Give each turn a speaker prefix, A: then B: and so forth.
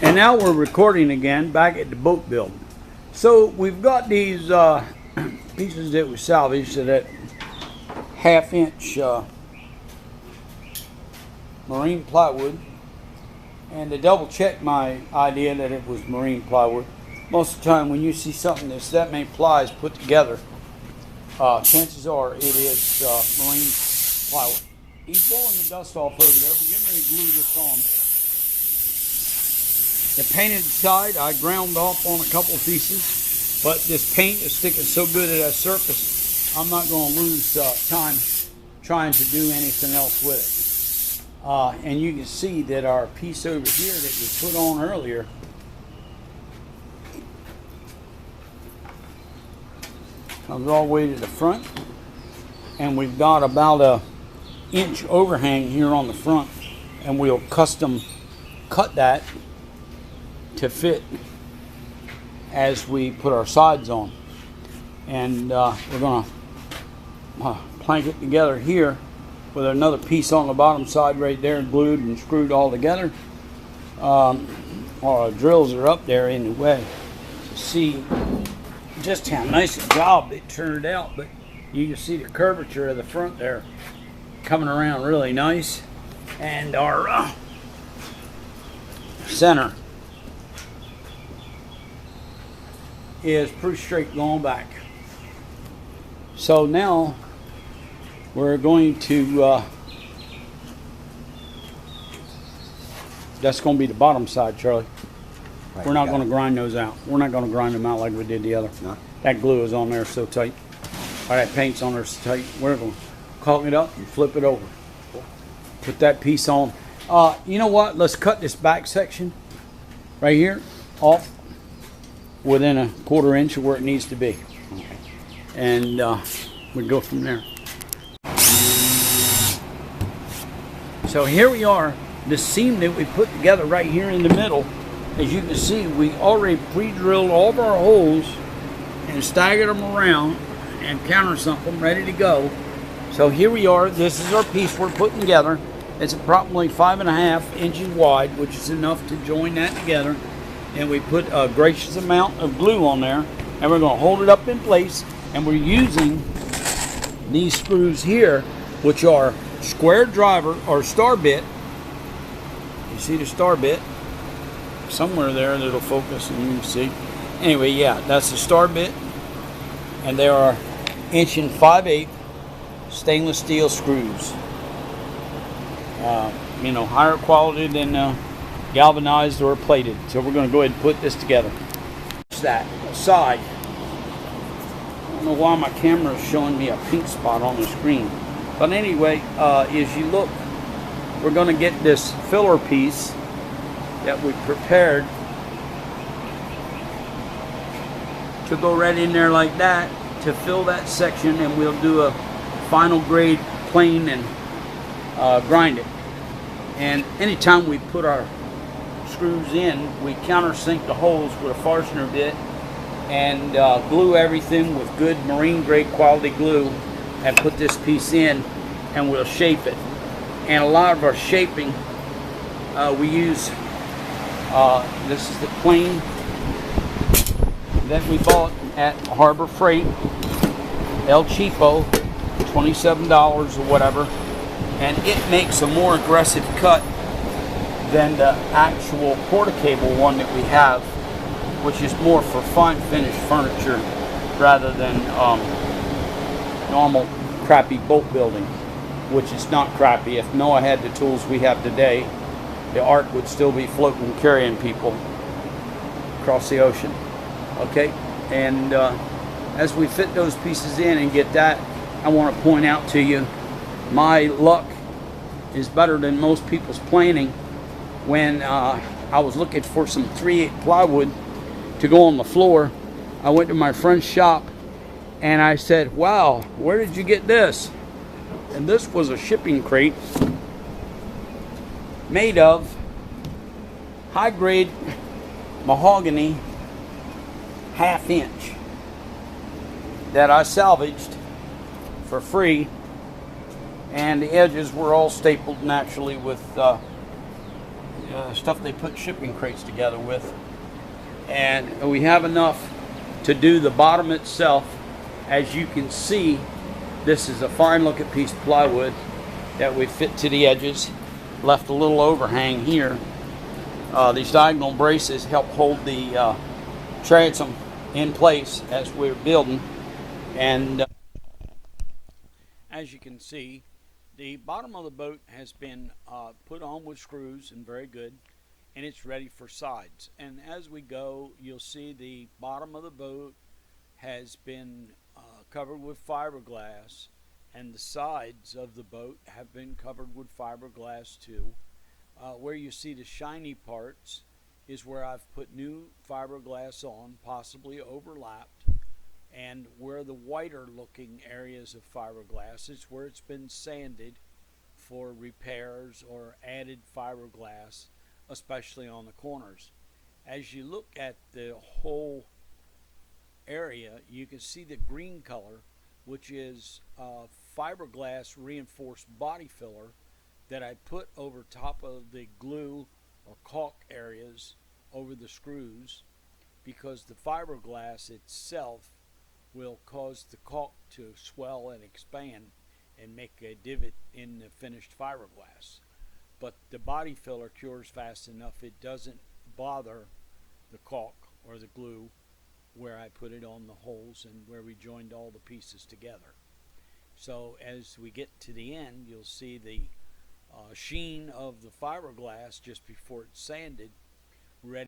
A: And now we're recording again back at the boat build. So we've got these pieces that we salvaged at that 1/2 inch marine plywood. And to double check my idea that it was marine plywood, most of the time when you see something that's that many plies put together, chances are it is marine plywood. He's blowing the dust off over there. We're getting ready to glue this on. The painted side I ground off on a couple of pieces, but this paint is sticking so good at that surface, I'm not going to lose time trying to do anything else with it. And you can see that our piece over here that we put on earlier comes all the way to the front, and we've got about a inch overhang here on the front, and we'll custom cut that to fit as we put our sides on. And we're going to plank it together here with another piece on the bottom side right there, glued and screwed all together. Our drills are up there in the way to see just how nice a job it turned out, but you can see the curvature of the front there coming around really nice, and our center is pretty straight going back. So now we're going to that's going to be the bottom side, Charlie. Right, we're not going to grind those out. We're not going to grind them out like we did the other. No. That glue is on there so tight. All right, paint's on there so tight. We're going to caulk it up and flip it over. Put that piece on. You know what? Let's cut this back section right here off within a 1/4 inch of where it needs to be. Okay. And we go from there. So here we are. The seam that we put together right here in the middle, as you can see, we already pre-drilled all of our holes and staggered them around and countersunk them ready to go. So here we are. This is our piece we're putting together. It's approximately 5.5 inches wide, which is enough to join that together. And we put a gracious amount of glue on there, and we're going to hold it up in place, and we're using these screws here, which are square driver or star bit. You see the star bit somewhere there that'll focus and you can see. Anyway, yeah, that's the star bit, and they are 1 5/8 stainless steel screws. You know, higher quality than galvanized or plated. So we're going to go ahead and put this together. That side. I don't know why my camera is showing me a pink spot on the screen. But anyway, as you look, we're going to get this filler piece that we prepared to go right in there like that to fill that section, and we'll do a final grade plane and grind it. And anytime we put our screws in, we countersink the holes with a Forstner bit and glue everything with good marine grade quality glue and put this piece in, and we'll shape it. And a lot of our shaping we use this is the plane that we bought at Harbor Freight, El Cheapo, $27 or whatever, and it makes a more aggressive cut than the actual porta-cable one that we have, which is more for fine finished furniture rather than normal crappy boat building, which is not crappy. If Noah had the tools we have today, the Ark would still be floating carrying people across the ocean. Okay, and as we fit those pieces in and get that, I want to point out to you, my luck is better than most people's planning. When I was looking for some 3/8 plywood to go on the floor, I went to my friend's shop and I said, wow, where did you get this? And this was a shipping crate made of high grade mahogany 1/2 inch that I salvaged for free and the edges were all stapled naturally with stuff they put shipping crates together with. And we have enough to do the bottom itself. As you can see, this is a fine looking piece of plywood that we fit to the edges. Left a little overhang here. These diagonal braces help hold the transom in place as we're building. And as you can see, the bottom of the boat has been put on with screws and very good, and it's ready for sides. And as we go, you'll see the bottom of the boat has been covered with fiberglass, and the sides of the boat have been covered with fiberglass too. Where you see the shiny parts is where I've put new fiberglass on, possibly overlapped, and where the whiter looking areas of fiberglass is where it's been sanded for repairs or added fiberglass, especially on the corners. As you look at the whole area, you can see the green color, which is fiberglass reinforced body filler that I put over top of the glue or caulk areas over the screws, because the fiberglass itself will cause the caulk to swell and expand and make a divot in the finished fiberglass. But the body filler cures fast enough, it doesn't bother the caulk or the glue where I put it on the holes and where we joined all the pieces together. So as we get to the end, you'll see the sheen of the fiberglass just before it's sanded